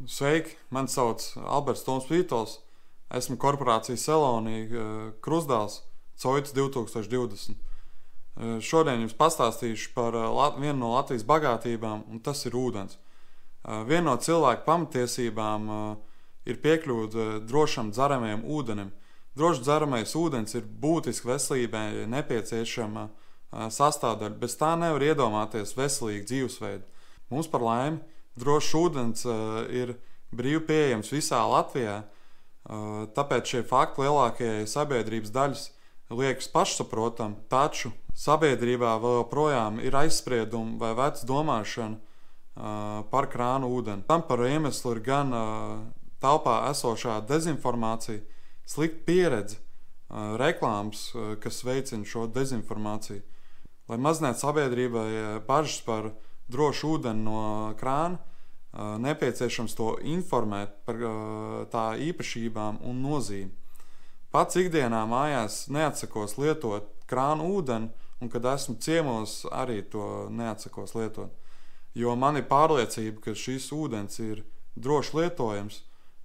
Sveiki, mani sauc Alberts Toms Vītols. Esmu korporācijas Selonī krustdēls Coits 2020. Šodien jums pastāstīšu par vienu no Latvijas bagātībām, un tas ir ūdens. Viena no cilvēku pamatiesībām ir piekļūt drošam dzeramajam ūdenim. Drošs dzeramais ūdens ir būtiski veselībai nepieciešama sastāvdaļa. Bez tā nevar iedomāties veselīgu dzīvesveidu. Mums par laimi drošs ūdens ir brīvi pieejams visā Latvijā, tāpēc šie fakti lielākajai sabiedrības daļas liekas pašsaprotami, taču sabiedrībā vēl joprojām ir aizspriedumi vai veca domāšana par krānu ūdeni. Tam par iemeslu ir gan telpā esošā dezinformācija, slikta pieredze, reklāmas, kas veicina šo dezinformāciju. Lai mazinātu sabiedrībai bažas par drošu ūdeni no krāna, nepieciešams to informēt par tā īpašībām un nozīmi. Pats ikdienā mājās neatsakos lietot krānu ūdeni, un kad esmu ciemos, arī to neatsakos lietot. Jo man ir pārliecība, ka šis ūdens ir droši lietojams,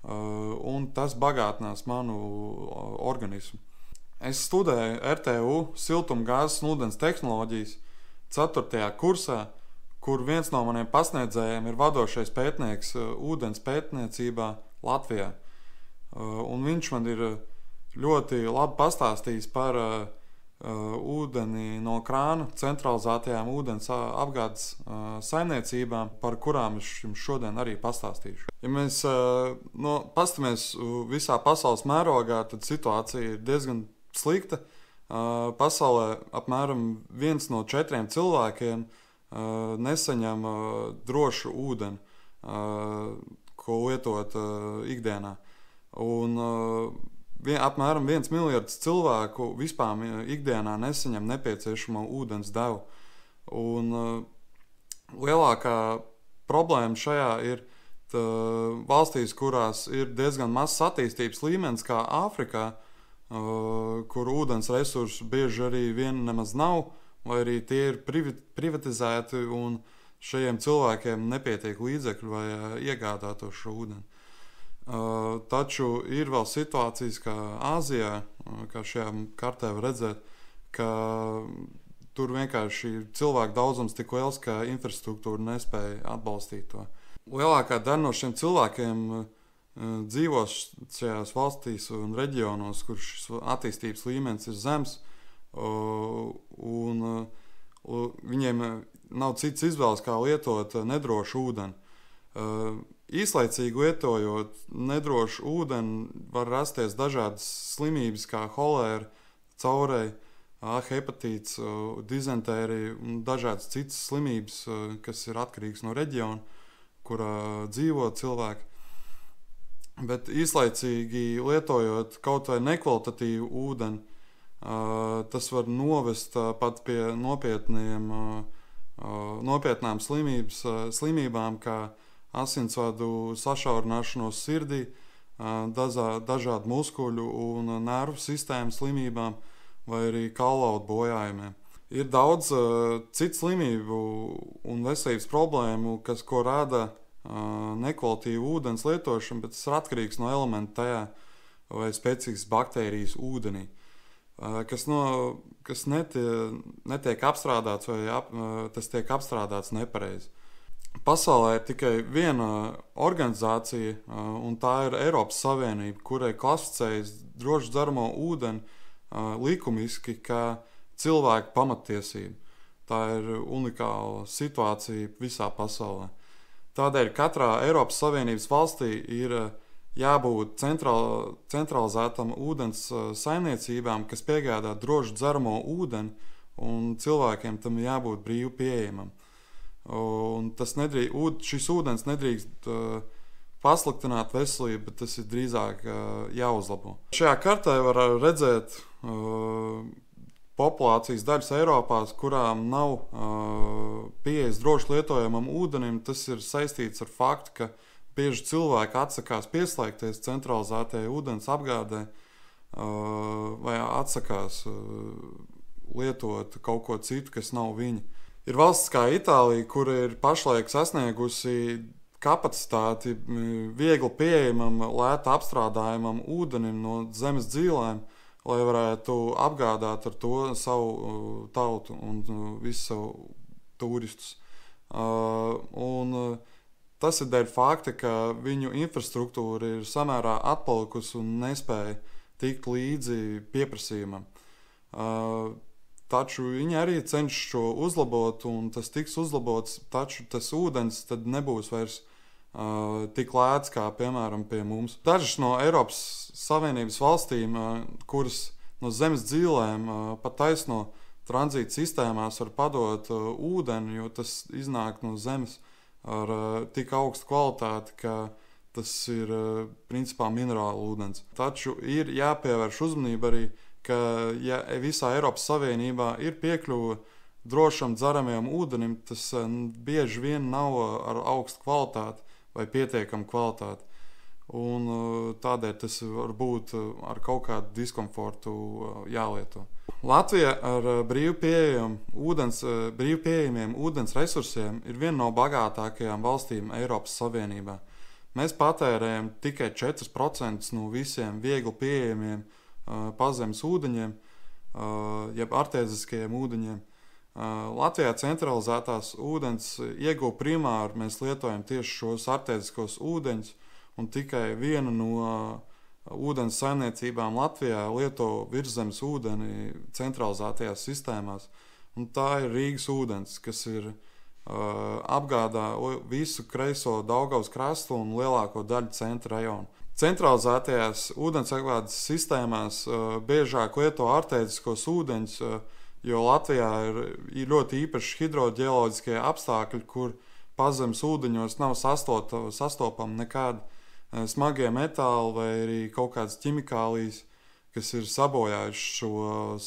un tas bagātinās manu organismu. Es studēju RTU siltumgāzes un ūdens tehnoloģijas 4. kursā, kur viens no maniem pasniedzējiem ir vadošais pētnieks ūdens pētniecībā Latvijā. Un viņš man ir ļoti labi pastāstījis par ūdeni no krāna, centralizētajām ūdens apgādes saimniecībām, par kurām es jums šodien arī pastāstīšu. Ja mēs paskatāmies visā pasaules mērogā, tad situācija ir diezgan slikta. Pasaulē apmēram 1 no 4 cilvēkiem nesaņem drošu ūdeni, ko lietot ikdienā. Un apmēram 1 miljards cilvēku vispār ikdienā nesaņem nepieciešamo ūdens devu. Un lielākā problēma šajā ir valstīs, kurās ir diezgan mazs attīstības līmenis, kā Āfrikā, kur ūdens resursu bieži arī vien nemaz nav, vai arī tie ir privatizēti un šajiem cilvēkiem nepietiek līdzekļu, lai iegādātu šo ūdeni. Taču ir vēl situācijas, kā Āzijā, kā šajā kartē var redzēt, ka tur vienkārši cilvēku daudzums tik liels, ka infrastruktūra nespēja atbalstīt to. Lielākā daļa no šiem cilvēkiem dzīvo šajās valstīs un reģionos, kur šis attīstības līmenis ir zems, un viņiem nav cits izvēles, kā lietot nedrošu ūdeni. Īslaicīgi lietojot nedrošu ūdeni, var rasties dažādas slimības, kā holēra, caureja, hepatīts, dizentērija un dažādas citas slimības, kas ir atkarīgas no reģiona, kurā dzīvo cilvēki. Bet īslaicīgi lietojot kaut vai nekvalitatīvu ūdeni, tas var novest pat pie nopietnām slimībām, kā asinsvadu sašaurināšanos sirdī, dažādu muskuļu un nervu sistēmas slimībām vai arī kaulaudu bojājumiem. Ir daudz citu slimību un veselības problēmu, ko rada nekvalitīvu ūdens lietošana, bet tas ir atkarīgs no elementa tajā vai specifiskas baktērijas ūdenī, kas netiek apstrādāts vai tas tiek apstrādāts nepareizi. Pasaulē ir tikai viena organizācija, un tā ir Eiropas Savienība, kurai klasificējas drošu dzeramo ūdeni likumiski kā cilvēku pamatiesība. Tā ir unikāla situācija visā pasaulē. Tādēļ katrā Eiropas Savienības valstī ir jābūt centralizētam ūdens saimniecībām, kas piegādā drošu dzeramo ūdeni, un cilvēkiem tam jābūt brīvi pieejamam. Un šis ūdens nedrīkst pasliktināt veselību, bet tas ir drīzāk jāuzlabo. Šajā kartē var redzēt populācijas daļas Eiropā, kurām nav pieejas droši lietojamam ūdenim. Tas ir saistīts ar faktu, ka bieži cilvēki atsakās pieslēgties centralizētajai ūdens apgādē vai atsakās lietot kaut ko citu, kas nav viņi. Ir valsts kā Itālija, kura ir pašlaik sasniegusi kapacitāti viegli pieejamam, lēti apstrādājamam ūdenim no zemes dzīvēm, lai varētu apgādāt ar to savu tautu un visu savu turistus. Tas ir dēļ fakta, ka viņu infrastruktūra ir samērā atpalikusi un nespēja tikt līdzi pieprasījumam. Taču viņi arī cenšas šo uzlabot, un tas tiks uzlabots, taču tas ūdens tad nebūs vairs tik lēts kā, piemēram, pie mums. Dažas no Eiropas Savienības valstīm, kuras no zemes dzīvēm pat taisno tranzīta sistēmās var padot ūdeni, jo tas iznāk no zemes ar tik augstu kvalitāti, ka tas ir principā minerāla ūdens. Taču ir jāpievērš uzmanība arī, ka ja visā Eiropas Savienībā ir piekļuve drošam dzeramajam ūdenim, tas bieži vien nav ar augstu kvalitāti vai pietiekamu kvalitāti. Un tādēļ tas var būt ar kaut kādu diskomfortu jālieto. Latvija ar brīvi pieejamiem ūdens resursiem ir viena no bagātākajām valstīm Eiropas Savienībā. Mēs patērējam tikai 4% no visiem viegli pieejamiem pazemes ūdeņiem, jeb artēziskajiem ūdeņiem. Latvijā centralizētās ūdens ieguva primāri mēs lietojam tieši šos artēziskos ūdeņus, un tikai viena no ūdens saimniecībām Latvijā lieto virszemes ūdeni centralizētajās sistēmās. Un tā ir Rīgas ūdens, kas ir apgādā visu kreiso Daugavas krastu un lielāko daļu centra rajonu. Centralizētajās ūdensapgādes sistēmās biežāk lieto artēziskos ūdeņus, jo Latvijā ir ļoti īpaši hidroģeoloģiskie apstākļi, kur pazemes ūdeņos nav sastopami nekādi smagie metāli vai arī kaut kādas ķimikālijas, kas ir sabojājuši šos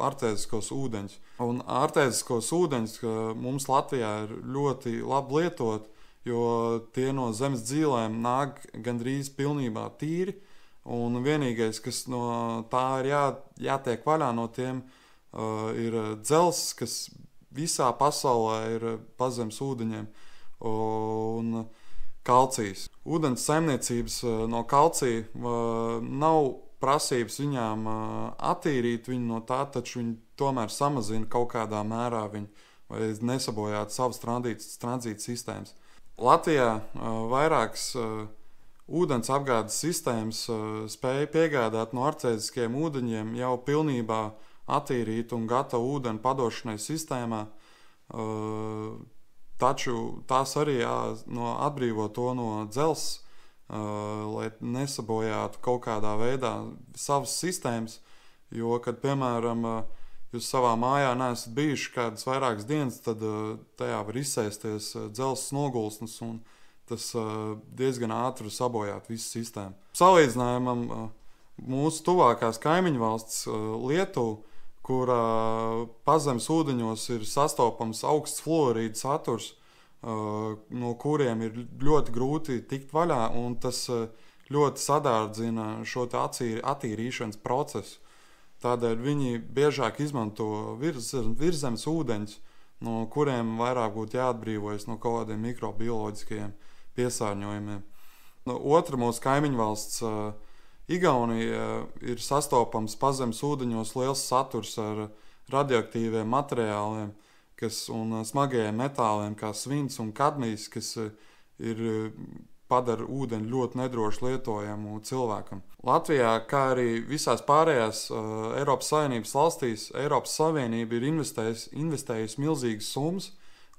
artēziskos ūdeņus. Un artēziskos ūdeņus mums Latvijā ir ļoti labi lietot, jo tie no zemes dzīvēm nāk gandrīz pilnībā tīri, un vienīgais, kas no tā ir jātiek vaļā no tiem, ir dzelzs, kas visā pasaulē ir pazemes ūdeņiem, un kalcijs. Ūdens saimniecības no kalcija nav prasības viņām attīrīt viņu no tā, taču viņi tomēr samazina kaut kādā mērā viņu, vai nesabojāt savas tranzīta sistēmas. Latvijā vairākas ūdens apgādes sistēmas spēja piegādāt no artēziskiem ūdeņiem jau pilnībā attīrītu un gatavu ūdeni padošanai sistēmā, taču tās arī atbrīvo to no dzelzs, lai nesabojātu kaut kādā veidā savas sistēmas, jo, kad, piemēram, jūs savā mājā neesat bijuši kādas vairākas dienas, tad tajā var izsēsties dzelzs nogulsnes, un tas diezgan ātri sabojāt visu sistēmu. Salīdzinājumam mūsu tuvākās kaimiņu valsts Lietuva, kurā pazemes ūdeņos ir sastopams augsts fluorīdu saturs, no kuriem ir ļoti grūti tikt vaļā, un tas ļoti sadārdzina šo attīrīšanas procesu. Tādēļ viņi biežāk izmanto virszemes ūdeņus, no kuriem vairāk būtu jāatbrīvojas no kaut kādiem mikrobioloģiskajiem piesārņojumiem. Otra mūsu kaimiņu valsts Igaunija ir sastopams pazemes ūdeņos liels saturs ar radioaktīviem materiāliem un smagajiem metāliem, kā svins un kadmijs, kas padara ūdeni ļoti nedroši lietojamu cilvēkam. Latvijā, kā arī visās pārējās Eiropas Savienības valstīs, Eiropas Savienība ir investējusi milzīgas summas,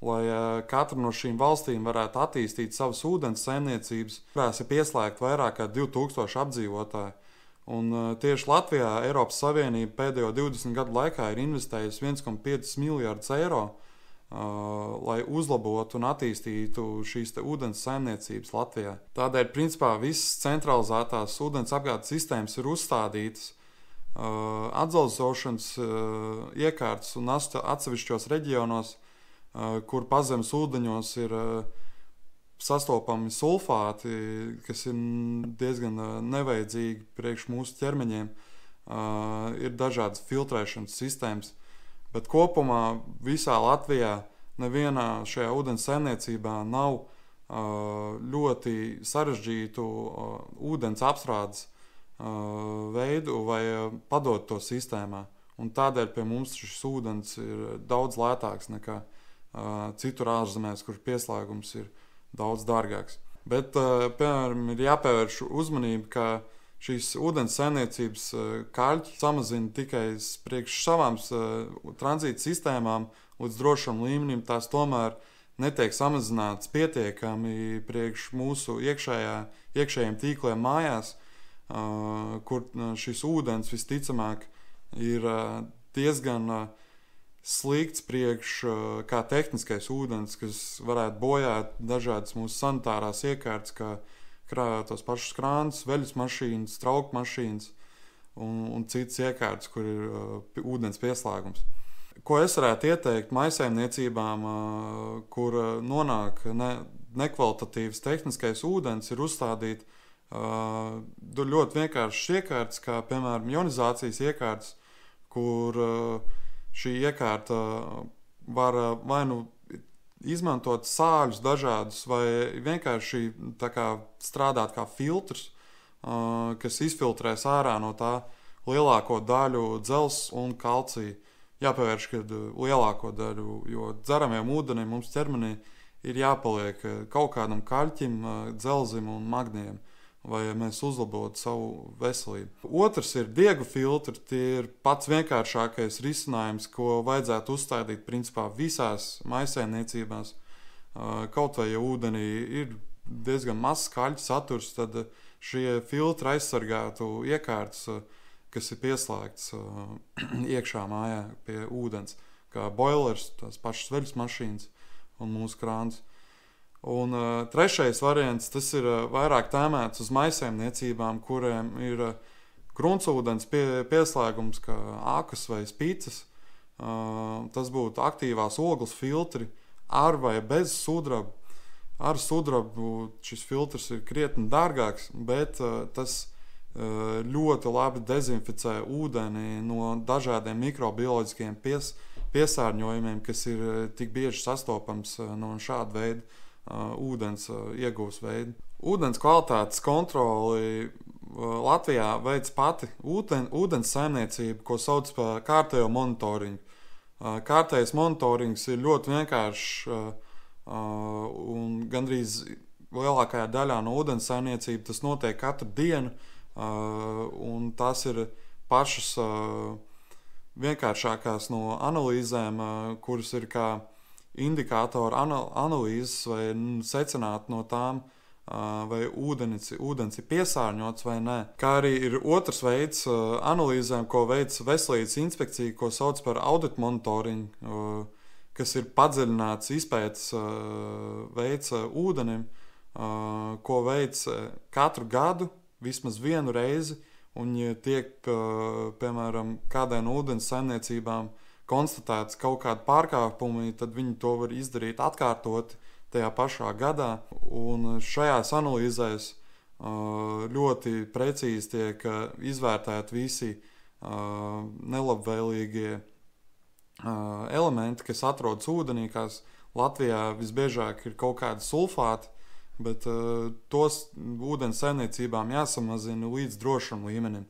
lai katra no šīm valstīm varētu attīstīt savas ūdens saimniecības, kurās ir pieslēgti vairāk kā 2000 apdzīvotāji. Un tieši Latvijā Eiropas Savienība pēdējo 20 gadu laikā ir investējusi 1,5 miljardus eiro, lai uzlabotu un attīstītu šīs ūdens saimniecības Latvijā. Tādēļ, principā, visas centralizētās ūdens apgādes sistēmas ir uzstādītas, atdzelzošanas iekārtas un atsevišķos reģionos, kur pazemes ūdeņos ir sastopami sulfāti, kas ir diezgan nevajadzīgi priekš mūsu ķermeņiem, ir dažādas filtrēšanas sistēmas. Bet kopumā visā Latvijā nevienā šajā ūdens saimniecībā nav ļoti sarežģītu ūdens apstrādes veidu vai padot to sistēmā. Un tādēļ pie mums šis ūdens ir daudz lētāks nekā citur ārzemēs, kur pieslēgums ir daudz dārgāks. Bet, piemēram, ir jāpievērš uzmanība, ka šīs ūdens saimniecības kaļķi samazina tikai priekš savām tranzīta sistēmām līdz drošam līmenim. Tās tomēr netiek samazinātas pietiekami priekš mūsu iekšējiem tīkliem mājās, kur šis ūdens visticamāk ir diezgan slikts priekš kā tehniskais ūdens, kas varētu bojāt dažādas mūsu sanitārās iekārtas, kā tos pašus krānus, veļas mašīnas, trauku mašīnas un citas iekārtas, kur ir ūdens pieslēgums. Ko es varētu ieteikt maisaimniecībām, kur nonāk nekvalitatīvs tehniskais ūdens, ir uzstādīt ļoti vienkāršas iekārtas, kā piemēram ionizācijas iekārtas, kur šī iekārta var vai nu izmantot sāļus dažādus, vai vienkārši strādāt kā filtrs, kas izfiltrēs ārā no tā lielāko daļu dzelzs un kalcija. Jāpievērš, ka lielāko daļu, jo dzeramajam ūdenim mums ķermenī ir jāpaliek kaut kādam kaļķim, dzelzim un magnējam, vai mēs uzlabotu savu veselību. Otrs ir diegu filtri. Tie ir pats vienkāršākais risinājums, ko vajadzētu uzstādīt principā visās maisaimniecībās. Kaut vai ja ūdenī ir diezgan mazs kaļķu saturs, tad šie filtri aizsargātu iekārtas, kas ir pieslēgts iekšā mājā pie ūdens, kā boilers, tās pašas veļas mašīnas un mūsu krāns. Un trešais variants, tas ir vairāk tēmēts uz maisaimniecībām, kuriem ir gruntsūdens pieslēgums, kā akas vai spīces. Tas būtu aktīvās ogles filtri ar vai bez sudraba. Ar sudrabu šis filtrs ir krietni dārgāks, bet tas ļoti labi dezinficē ūdeni no dažādiem mikrobioloģiskiem piesārņojumiem, kas ir tik bieži sastopams no šāda veida ūdens iegūs veidu. Ūdens kvalitātes kontroli Latvijā veic pati ūdens saimniecība, ko sauc par kārtējo monitoringu. Kārtējais monitorings ir ļoti vienkāršs un gandrīz lielākajā daļā no ūdens saimniecība tas notiek katru dienu. Un tās ir pašas vienkāršākās no analīzēm, kuras ir kā indikātori analīzes vai secināt no tām, vai ūdens ir piesārņots vai nē. Kā arī ir otrs veids analīzēm, ko veic Veselības inspekcija, ko sauc par audit monitoringu, kas ir padziļināts izpētes veids ūdenim, ko veic katru gadu vismaz vienu reizi, un ja tiek, piemēram, kādai no ūdens saimniecībām konstatēts kaut kādi pārkāpumi, tad viņi to var izdarīt atkārtoti tajā pašā gadā. Un šajās analīzēs ļoti precīzi tiek izvērtēti visi nelabvēlīgie elementi, kas atrodas ūdenī, kas Latvijā visbiežāk ir kaut kādi sulfāti, bet tos ūdens saimniecībām jāsamazina līdz drošam līmenim.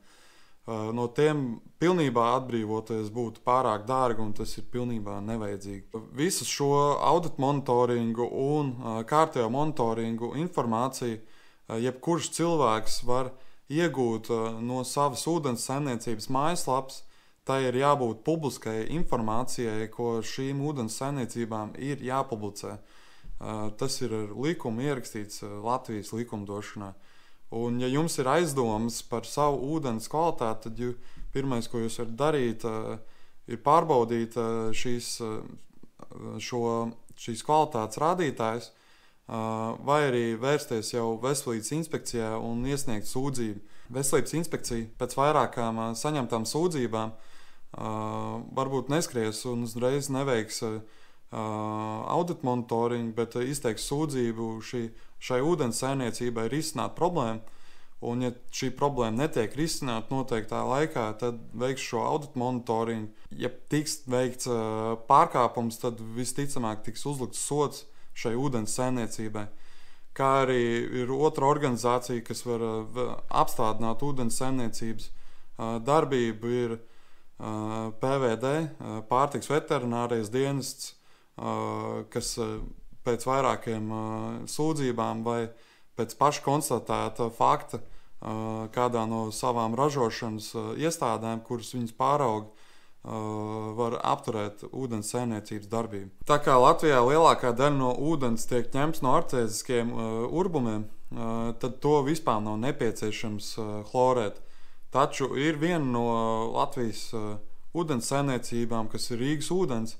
No tiem pilnībā atbrīvoties būtu pārāk dārgi, un tas ir pilnībā nevajadzīgi. Visu šo audit monitoringu un kārtējo monitoringu informāciju jebkurš cilvēks var iegūt no savas ūdens saimniecības mājaslapas. Tai ir jābūt publiskai informācijai, ko šīm ūdens saimniecībām ir jāpublicē. Tas ir ar likumu ierakstīts Latvijas likumdošanā. Un, ja jums ir aizdomas par savu ūdens kvalitāti, tad pirmais, ko jūs varat darīt, ir pārbaudīt šīs kvalitātes rādītājus, vai arī vērsties jau Veselības inspekcijā un iesniegt sūdzību. Veselības inspekcija pēc vairākām saņemtām sūdzībām varbūt neskries un uzreiz neveiks audit monitoringu, bet izteiks sūdzību šai ūdens saimniecībai risināt problēmu. Un, ja šī problēma netiek risināta noteiktā laikā, tad veiks šo audit monitoringu. Ja tiks veikts pārkāpums, tad visticamāk tiks uzlikts sods šai ūdens saimniecībai. kā arī ir otra organizācija, kas var apstādināt ūdens saimniecības darbību, ir PVD, pārtiks veterinārais dienests, kas pēc vairākiem sūdzībām vai pēc paša konstatēta fakta kādā no savām ražošanas iestādēm, kuras viņas pārauga, var apturēt ūdens saimniecības darbību. Tā kā Latvijā lielākā daļa no ūdens tiek ņemts no artēziskiem urbumiem, tad to vispār nav nepieciešams chlorēt. Taču ir viena no Latvijas ūdens saimniecībām, kas ir Rīgas ūdens,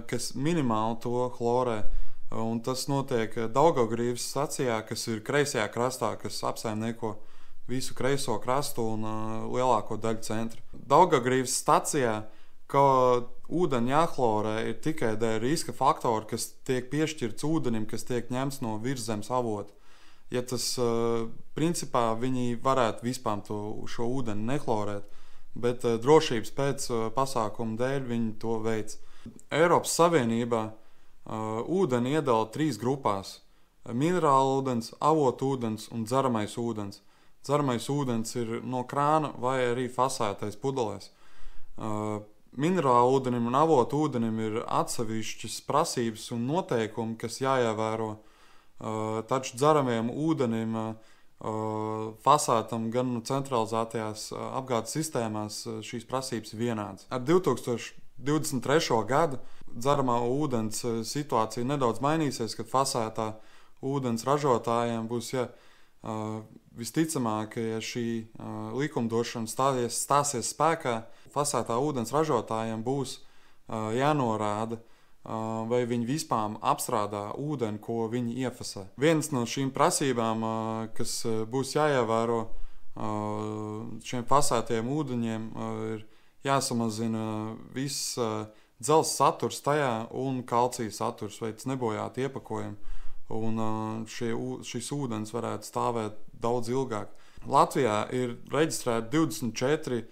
kas minimāli to chlorē. Un tas notiek Daugavgrīvas stacijā, kas ir kreisajā krastā, kas apsaimnieko visu kreiso krastu un lielāko daļu centra. Daugavgrīvas stacijā, ka ūdeni jāchlorē, ir tikai dēļ riska faktori, kas tiek piešķirts ūdenim, kas tiek ņemts no virszemes avota. Ja tas, principā, viņi varētu vispār šo ūdeni nechlorēt, bet drošības pēc pasākumu dēļ viņi to veic. Eiropas Savienībā ūdeni iedala 3 grupās – minerāla ūdens, avotūdens un dzeramais ūdens. Dzeramais ūdens ir no krāna vai arī fasētais pudelēs. Minerāla ūdenim un avotūdenim ir atsevišķas prasības un noteikumi, kas jāievēro. Taču dzeramajam ūdenim fasētam gan centralizētajās apgādes sistēmās šīs prasības vienādas. Ar 2023. gadu dzeramā ūdens situācija nedaudz mainīsies, kad fasētā ūdens ražotājiem būs visticamāk, ja šī likumdošana stāsies spēkā, fasētā ūdens ražotājiem būs jānorāda, vai viņi vispār apstrādā ūdeni, ko viņi iefasē. Viens no šīm prasībām, kas būs jāievēro šiem fasētiem ūdeņiem, ir jāsamazina viss dzelzs saturs tajā un kalcija saturs, vai tas nebojātu iepakojumu. Un šis ūdens varētu stāvēt daudz ilgāk. Latvijā ir reģistrēti 24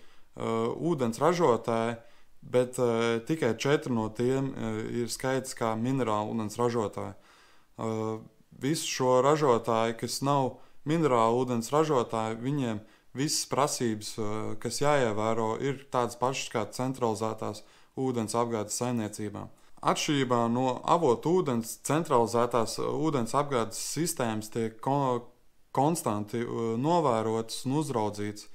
ūdens ražotāji, bet tikai 4 no tiem ir skaits kā minerāla ūdens ražotāji. Visu šo ražotāju, kas nav minerāla ūdens ražotāji, viņiem visas prasības, kas jāievēro, ir tādas pašas kā centralizētās ūdens apgādes saimniecībām. Atšķirībā no avotu ūdens, centralizētās ūdens apgādes sistēmas tiek konstanti novērotas un uzraudzītas.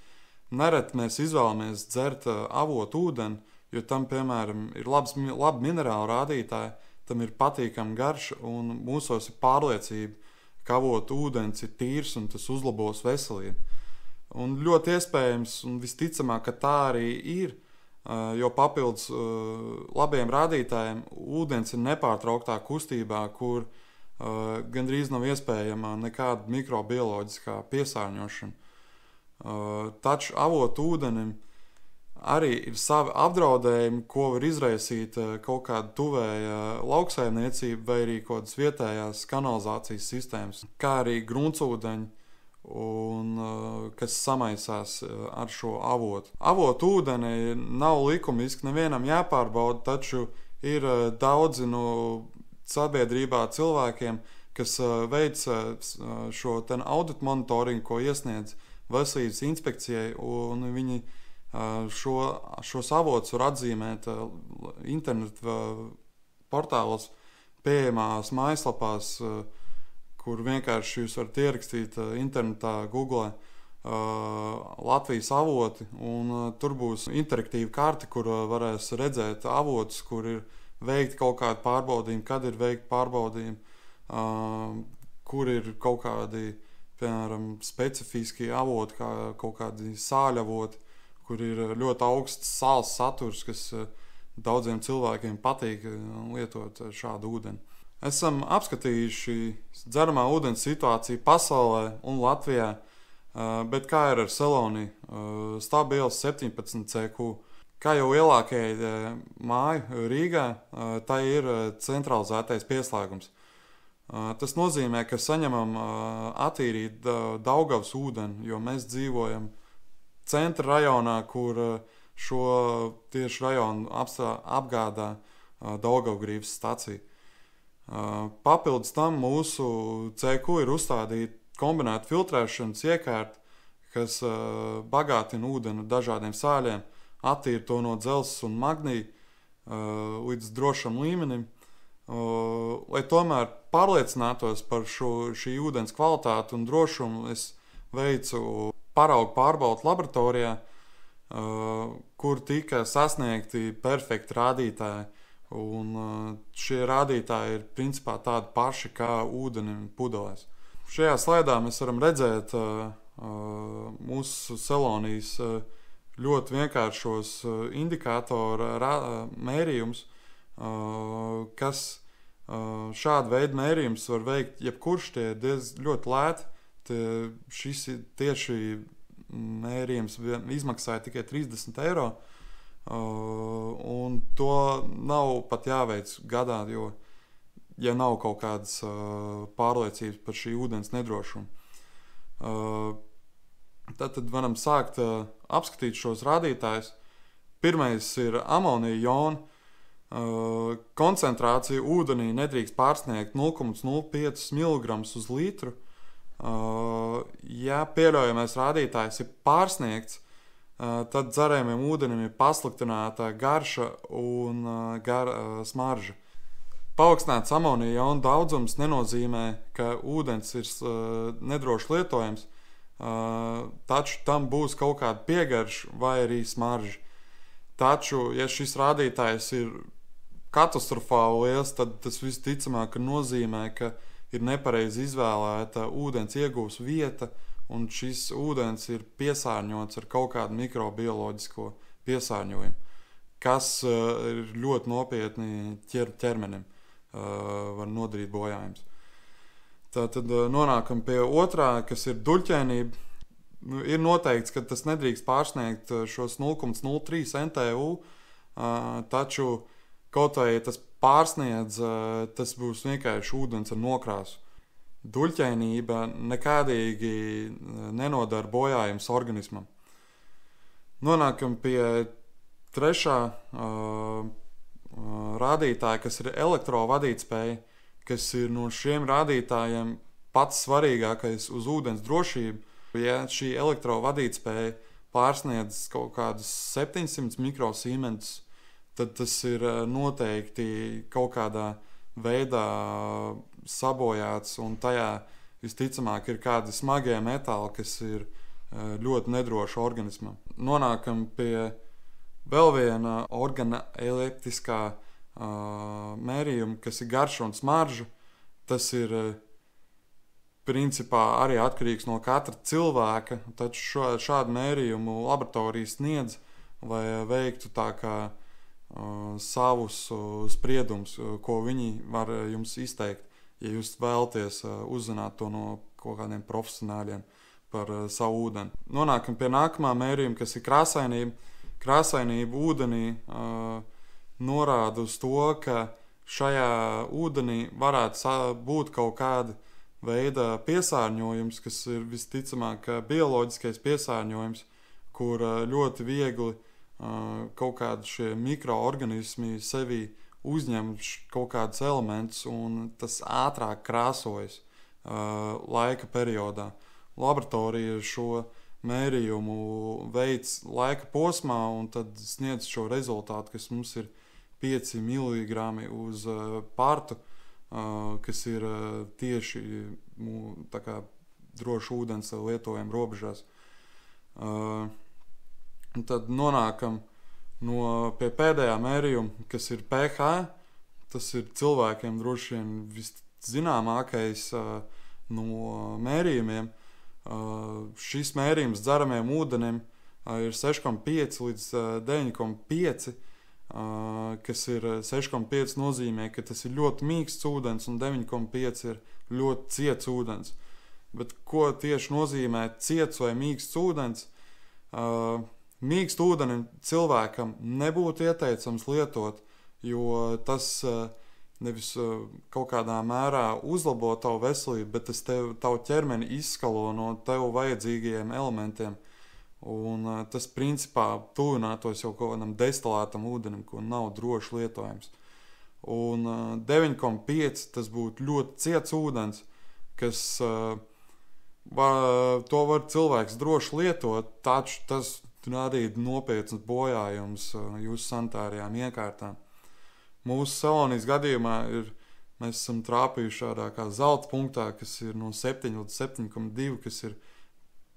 Nereti mēs izvēlamies dzert avotu ūdeni, jo tam, piemēram, ir labi minerālu rādītāji, tam ir patīkama garša un mūsos ir pārliecība, ka avotu ūdens ir tīrs un tas uzlabos veselību. Un ļoti iespējams un visticamāk, ka tā arī ir, jo papildus labiem rādītājiem ūdens ir nepārtrauktā kustībā, kur gandrīz nav iespējama nekāda mikrobioloģiskā piesārņošana. Taču avotu ūdenim arī ir savi apdraudējumi, ko var izraisīt kaut kāda tuvēja lauksaimniecība vai arī kaut kādas vietējās kanalizācijas sistēmas, kā arī gruntsūdeņi, kas samaisās ar šo avotu. Avotu ūdeni nav likumiski nevienam jāpārbauda, taču ir daudzi no sabiedrībā cilvēkiem, kas veic šo audit monitoringu, ko iesniedz veselības inspekcijai, un viņi šos avotus var atzīmēt internetu portālos, pieejamās mājaslapās, kur vienkārši jūs varat ierakstīt internetā, Google Latvijas avoti, un tur būs interaktīva karte, kur varēs redzēt avotus, kur ir veikti kaut kādi pārbaudījumi, kad ir veikti pārbaudījumi, kur ir kaut kādi, piemēram, specifiski avoti, kā kaut kādi sāļavoti, kur ir ļoti augsts sāls saturs, kas daudziem cilvēkiem patīk lietot šādu ūdeni. Esam apskatījuši dzeramā ūdens situāciju pasaulē un Latvijā, bet kā ir ar Seloniju? Stabils 17 CQ. Kā jau lielākajai māju Rīgā, tā ir centralizētais pieslēgums. Tas nozīmē, ka saņemam attīrīt Daugavas ūdeni, jo mēs dzīvojam centra rajonā, kur šo tieši rajonu apgādā Daugavgrīvas stacija. Papildus tam mūsu CQ ir uzstādīta kombinēta filtrēšanas iekārta, kas bagātina ūdeni ar dažādiem sāļiem, attīra to no dzelzs un magnija līdz drošam līmenim. Lai tomēr pārliecinātos par šī ūdens kvalitāti un drošumu, es veicu paraugu pārbaudu laboratorijā, kur tika sasniegti perfekti rādītāji. Un šie rādītāji ir principā tādi paši kā ūdenim pudelēs. Šajā slaidā mēs varam redzēt mūsu Celonijas ļoti vienkāršos indikātoru mērījumus, kas šādu veidu mērījumus var veikt jebkurš, tie ir ļoti lēti. Šis tieši mērījums izmaksāja tikai 30 eiro, un to nav pat jāveic gadā, jo, ja nav kaut kādas pārliecības par šī ūdens nedrošumu. Tad varam sākt apskatīt šos rādītājus. Pirmais ir amonija jona. Koncentrācija ūdenī nedrīkst pārsniegt 0,05 mg uz litru. Ja pieļaujamais rādītājs ir pārsniegts, tad dzerējumiem ūdenim ir pasliktināta garša un smarža. Paaugstināts amonija jona daudzums nenozīmē, ka ūdens ir nedroši lietojams, taču tam būs kaut kāda piegarša vai arī smarža. Taču, ja šis rādītājs ir katastrofāli liels, tad tas visticamāk nozīmē, ka ir nepareizi izvēlēta ūdens iegūs vieta, un šis ūdens ir piesārņots ar kaut kādu mikrobioloģisko piesārņojumu, kas ir ļoti nopietni ķermenim, var nodarīt bojājumus. Tad nonākam pie otrā, kas ir duļķēnība. Ir noteikts, ka tas nedrīkst pārsniegt šos 0,03 NTU, taču kaut vai ja tas pārsniedz, tas būs vienkārši ūdens ar nokrāsu. Duļķēnība nekādīgi nenodara bojājumus organismam. Nonākam pie trešā rādītāja, kas ir elektrovadītspēja, kas ir no šiem rādītājiem pats svarīgākais uz ūdens drošību. Ja šī elektrovadītspēja pārsniedz kaut kādus 700 mikrosīmentus, tad tas ir noteikti kaut kādā veidā sabojāts, un tajā visticamāk ir kādi smagie metāli, kas ir ļoti nedroši organismam. Nonākam pie vēl viena organoleptiskā mērījuma, kas ir garša un smarža. Tas ir principā arī atkarīgs no katra cilvēka, taču šādu mērījumu laboratorija sniedz, lai veiktu tā kā savus spriedumus, ko viņi var jums izteikt, ja jūs vēlaties uzzināt to no kaut kādiem profesionāļiem par savu ūdeni. Nonākam pie nākamā mērījuma, kas ir krāsainība. Krāsainība ūdenī norāda uz to, ka šajā ūdenī varētu būt kaut kāda veida piesārņojums, kas ir visticamāk bioloģiskais piesārņojums, kur ļoti viegli kaut kādi šie mikroorganismi sevī uzņem kaut kādus elementus, un tas ātrāk krāsojas laika periodā. Laboratorija šo mērījumu veids laika posmā, un tad sniedz šo rezultātu, kas mums ir 5 mg uz partu, kas ir tieši tā kā droši ūdens lietojuma robežās. Tad nonākam pie pēdējā mērījuma, kas ir pH. Tas ir cilvēkiem droši vien viszināmākais no mērījumiem. Šis mērījums dzeramiem ūdenim ir 6,5 līdz 9,5, kas ir 6,5 nozīmē, ka tas ir ļoti mīksts ūdens, un 9,5 ir ļoti ciets ūdens. Bet ko tieši nozīmē ciets vai mīksts ūdens? Mīkstu ūdeni cilvēkam nebūtu ieteicams lietot, jo tas nevis kaut kādā mērā uzlabo tavu veselību, bet tas tavu ķermeni izskalo no tev vajadzīgajiem elementiem. Un tas principā tuvinātos jau kaut kādam destilētam ūdenim, ko nav droši lietojams. un 9,5 tas būtu ļoti ciets ūdens, kas to var cilvēks droši lietot, taču tas radītu nopietnas bojājumus jūsu sanitārajām iekārtām. Mūsu Salonijas gadījumā mēs esam trāpījuši šādā kā zelta punktā, kas ir no 7 līdz 7,2, kas ir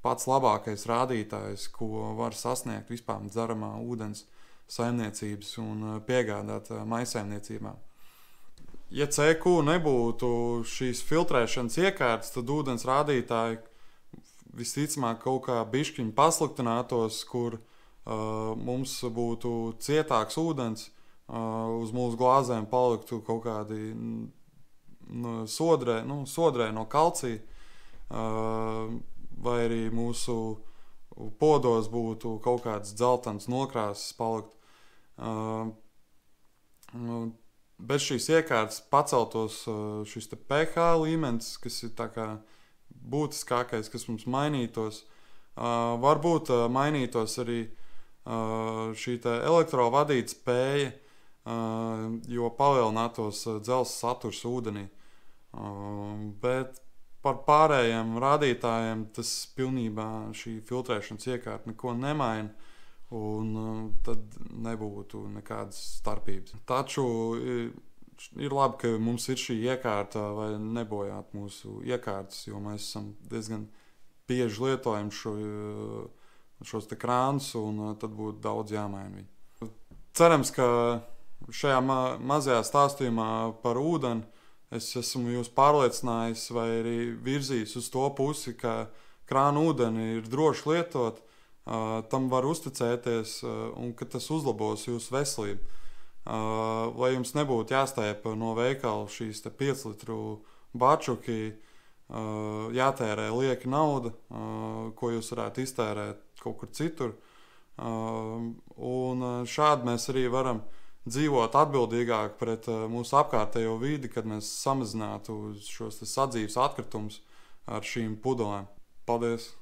pats labākais rādītājs, ko var sasniegt vispār dzeramā ūdens saimniecības un piegādāt maisaimniecībām. Ja CQ nebūtu šīs filtrēšanas iekārtas, tad ūdens rādītāji visticamāk kaut kā bišķiņi pasliktinātos, kur mums būtu cietāks ūdens, uz mūsu glāzēm paliktu kaut kādi sodrē no kalcija, vai arī mūsu podos būtu kaut kāds dzeltens nokrāsas palikt. Bez šīs iekārtas paceltos šis pH līmenis, kas ir tā kā būtiskākais, kas mums mainītos. Varbūt mainītos arī šī elektrovadīt spēja, jo palielinātos dzelzs saturs ūdenī. Bet par pārējiem rādītājiem tas pilnībā šī filtrēšanas iekārta neko nemaina, un tad nebūtu nekādas starpības. Taču ir labi, ka mums ir šī iekārta, lai nebojātu mūsu iekārtas, jo mēs esam diezgan bieži lietojam šos te krānus, un tad būtu daudz jāmaina viņi. Cerams, ka šajā mazajā stāstījumā par ūdeni es esmu jūs pārliecinājis vai arī virzījis uz to pusi, ka krāna ūdeni ir droši lietot, tam var uzticēties un ka tas uzlabos jūsu veselību. Lai jums nebūtu jāstēp no veikala šīs 5 litru bačuki, jātērē lieka nauda, ko jūs varētu iztērēt kaut kur citur. Un šādi mēs arī varam dzīvot atbildīgāk pret mūsu apkārtējo vidi, kad mēs samazinātu šos sadzīves atkritumus ar šīm pudelēm. Paldies!